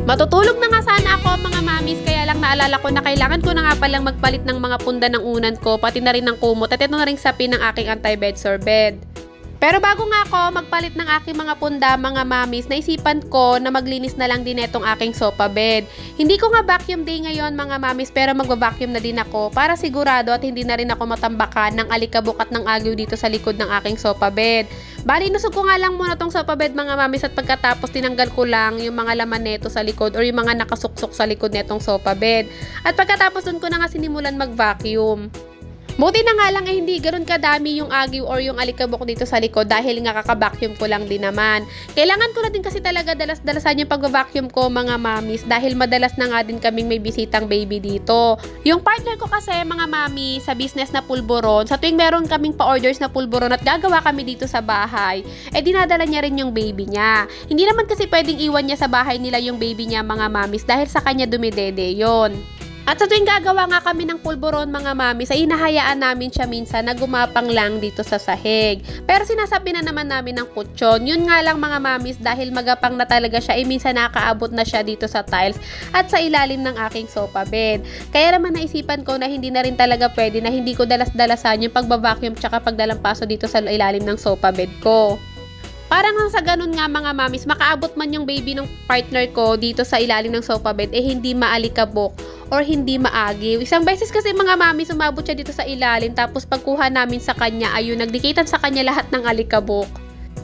Matutulog na nga sana ako mga mamis, kaya lang naalala ko na kailangan ko na nga palang magpalit ng mga punda ng unan ko, pati na rin ng kumot at ito na rin sapin ng aking anti-bed sore bed. Pero bago nga ako magpalit ng aking mga punda mga mamis, naisipan ko na maglinis na lang din itong aking sofa bed. Hindi ko nga vacuum day ngayon mga mamis, pero magva-vacuum na din ako para sigurado at hindi na rin ako matambakan ng alikabok at ng agyo dito sa likod ng aking sofa bed. Bali, nusog ko nga lang muna tong sofa bed mga mamis at pagkatapos tinanggal ko lang yung mga laman neto sa likod or yung mga nakasuksok sa likod netong sofa bed. At pagkatapos dun ko na nga sinimulan mag-vacuum. Buti na nga lang hindi ganoon kadami yung agyo or yung alikabok dito sa likod dahil nga kaka-vacuum ko lang din naman. Kailangan ko na din kasi talaga dalas-dalasan yung pag-vacuum ko mga mamis dahil madalas na nga din kaming may bisitang baby dito. Yung partner ko kasi mga mami sa business na pulburon, sa tuwing meron kaming pa-orders na pulburon at gagawa kami dito sa bahay, dinadala niya rin yung baby niya. Hindi naman kasi pwedeng iwan niya sa bahay nila yung baby niya mga mamis dahil sa kanya dumidede yon. At sa tuwing gagawa nga kami ng pulburon mga mamis, ay inahayaan namin siya minsan na gumapang lang dito sa sahig. Pero sinasabi na naman namin ng kutsyon. Yun nga lang mga mamis, dahil magapang na talaga siya, minsan nakaabot na siya dito sa tiles at sa ilalim ng aking sofa bed. Kaya naman naisipan ko na hindi na rin talaga pwede na hindi ko dalas-dalasan yung pagbabacuum tsaka pagdalampaso dito sa ilalim ng sofa bed ko. Parang sa ganun nga mga mamis, makaabot man yung baby ng partner ko dito sa ilalim ng sofa bed, hindi maalikabok or hindi maagiw. Isang beses kasi mga mami, sumabot siya dito sa ilalim, tapos pagkuha namin sa kanya, ayun, nagdikitan sa kanya lahat ng alikabok.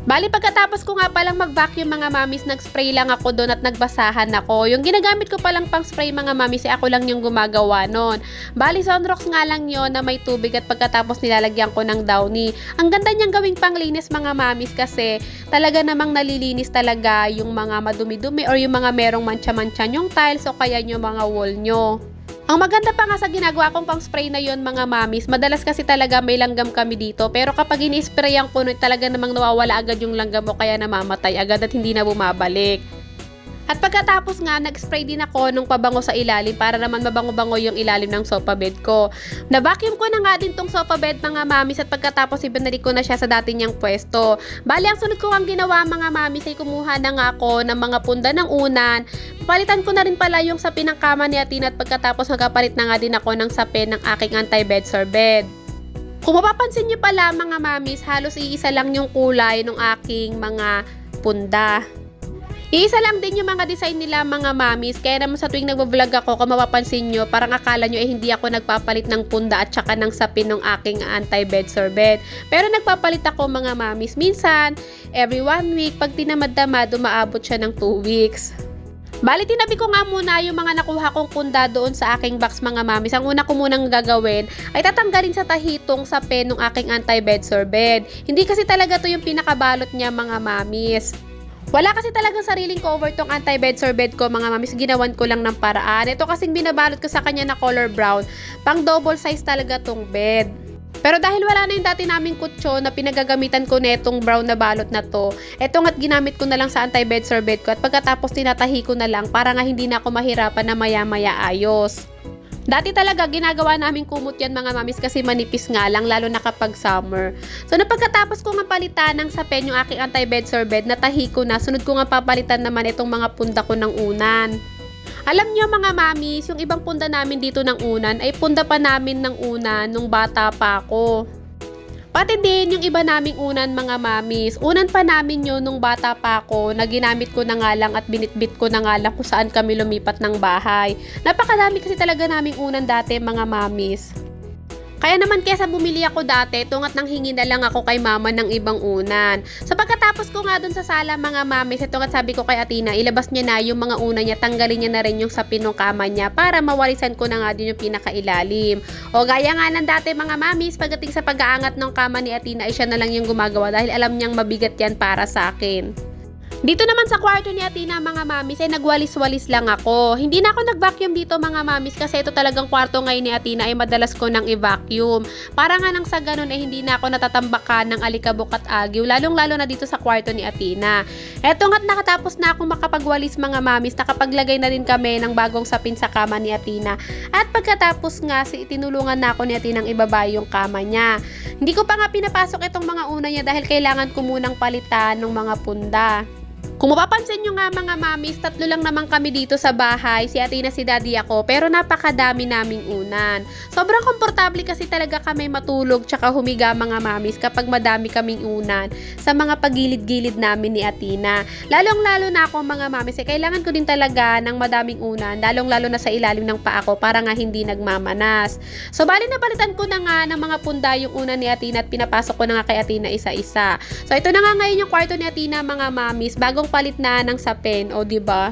Bali, pagkatapos ko nga palang mag-vacuum mga mamis, nag-spray lang ako doon at nagbasahan ako. Yung ginagamit ko palang pang spray mga mamis, ako lang yung gumagawa noon. Bali, Sunrox nga lang yon na may tubig at pagkatapos nilalagyan ko ng Downy. Ang ganda niyang gawing panglinis mga mamis kasi talaga namang nalilinis talaga yung mga madumi-dumi or yung mga merong mancha-mancha yung tiles o kaya yung mga wall nyo. Ang maganda pa nga sa ginagawa kong pang spray na yon mga mamis, madalas kasi talaga may langgam kami dito, pero kapag ini-sprayan ko, talaga namang nawawala agad yung langgam o kaya namamatay agad at hindi na bumabalik. At pagkatapos nga, nag-spray din ako ng pabango sa ilalim para naman mabango-bango yung ilalim ng sofa bed ko. Na-vacuum ko na nga din tong sofa bed mga mamis at pagkatapos ibinalik ko na siya sa dati niyang pwesto. Bali, ang sunod ko ang ginawa mga mamis ay kumuha na nga ako ng mga punda ng unan. Palitan ko na rin pala yung sapin ng kama ni Atina at pagkatapos nagkapalit na nga din ako ng sapin ng aking anti-bed sore bed. Kung mapapansin niyo pala mga mamis, halos iisa lang yung kulay ng aking mga punda. Iisa lang din yung mga design nila mga mamis, kaya naman sa tuwing nagvo-vlog ako, kung mapapansin nyo, parang akala nyo hindi ako nagpapalit ng punda at saka ng sapin ng aking anti-bed sore bed. Pero nagpapalit ako mga mamis. Minsan, every 1 week, pag tinamad-tamad, umaabot siya ng 2 weeks. Bali, tinabi ko nga muna yung mga nakuha kong punda doon sa aking box mga mamis. Ang una ko munang gagawin ay tatanggalin sa tahitong sapin ng aking anti-bed sore bed. Hindi kasi talaga to yung pinakabalot niya mga mamis. Wala kasi talagang sariling cover tong anti-bed sore bed ko mga mamis, ginawan ko lang ng paraan. Ito kasing binabalot ko sa kanya na color brown, pang double size talaga tong bed. Pero dahil wala na yung dati naming kutsyon na pinagagamitan ko netong brown na balot na to, eto nga't ginamit ko na lang sa anti-bed sore bed ko at pagkatapos tinatahi ko na lang para nga hindi na ako mahirapan na maya-maya ayos. Dati talaga ginagawa namin kumot yan mga mamis kasi manipis nga lang lalo na kapag summer. So pagkatapos ko nga palitan ng sapin yung aking anti-bed sore bed, natahi ko na, sunod ko nga papalitan naman itong mga punda ko ng unan. Alam nyo mga mamis, yung ibang punda namin dito ng unan ay punda pa namin ng unan nung bata pa ako. Pati din yung iba naming unan mga mamis, unan pa namin yun nung bata pa ako na ginamit ko na nga lang at binitbit ko na nga lang kung saan kami lumipat ng bahay. Napakadami kasi talaga naming unan dati mga mamis. Kaya naman kesa bumili ako dati, tungat nang hingi na lang ako kay mama ng ibang unan. So pagkatapos ko nga dun sa sala mga mamis, tungat sabi ko kay Atina, ilabas niya na yung mga unan niya, tanggalin niya na rin yung sapin ng kama niya para mawalisan ko na nga din yung pinakailalim. O gaya nga ng dati mga mamis, pagdating sa pag-aangat ng kama ni Atina, ay siya na lang yung gumagawa dahil alam niyang mabigat yan para sa akin. Dito naman sa kwarto ni Atina mga mamis ay nagwalis-walis lang ako. Hindi na ako nag-vacuum dito mga mamis kasi ito talagang kwarto ngayon ni Atina ay madalas ko nang i-vacuum. Para nga nang sa ganun ay hindi na ako natatambakan ng alikabok at agyo, lalong-lalo na dito sa kwarto ni Atina. Eto nga't nakatapos na akong makapagwalis mga mamis, nakapaglagay na din kami ng bagong sapin sa kama ni Atina. At pagkatapos nga tinulungan na ako ni Atina ng ibaba yung kama niya. Hindi ko pa nga pinapasok itong mga una niya dahil kailangan ko munang palitan ng mga punda. Kung mapapansin nyo nga mga mamis, 3 lang naman kami dito sa bahay, si Athena, si Daddy, ako, pero napakadami naming unan. Sobrang komportable kasi talaga kami matulog tsaka humiga mga mamis kapag madami kaming unan sa mga pagilid-gilid namin ni Athena. Lalong-lalo na ako mga mamis, kailangan ko din talaga ng madaming unan, lalong-lalo na sa ilalim ng paa ko para nga hindi nagmamanas. So bali napalitan ko na nga ng mga punda yung unan ni Athena at pinapasok ko na nga kay Athena isa-isa. So ito na nga ngayon yung kwarto ni Athena mga mamis, bagong palit na ng sapin, o diba?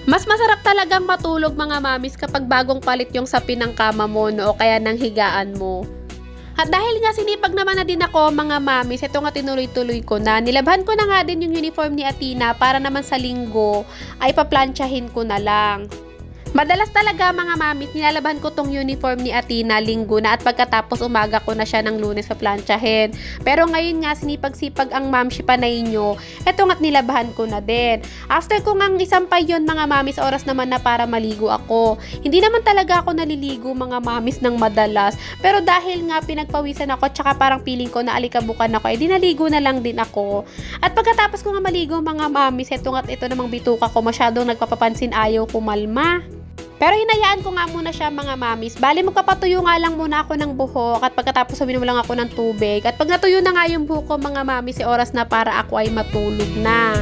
Mas masarap talagang matulog mga mamis kapag bagong palit yung sapin ng kama mo, no, o kaya ng higaan mo. At dahil nga sinipag naman na din ako mga mamis, ito nga tinuloy-tuloy ko na. Nilabhan ko na nga din yung uniform ni Athena para naman sa linggo ay paplantsahin ko na lang. Madalas talaga mga mamis, nilalaban ko tong uniform ni Athena linggo na at pagkatapos umaga ko na siya ng Lunes paplantsahin. Pero ngayon nga sinipag-sipag ang mamshi panay nyo, eto nga't nilabahan ko na din. After ko ngang isampay yun mga mamis, oras naman na para maligo ako. Hindi naman talaga ako naliligo mga mamis ng madalas, pero dahil nga pinagpawisan ako tsaka parang feeling ko na alikabukan ako, di naligo na lang din ako. At pagkatapos ko nga maligo mga mamis, eto nga't ito namang bituka ko, masyadong nagpapapansin, ayaw kumalma. Pero hinayaan ko nga muna siya mga mamis. Bali magpapatuyo nga lang muna ako ng buhok at pagkatapos uminom lang ako ng tubig. At pag natuyo na nga yung buhok ko mga mamis, oras na para ako ay matulog na.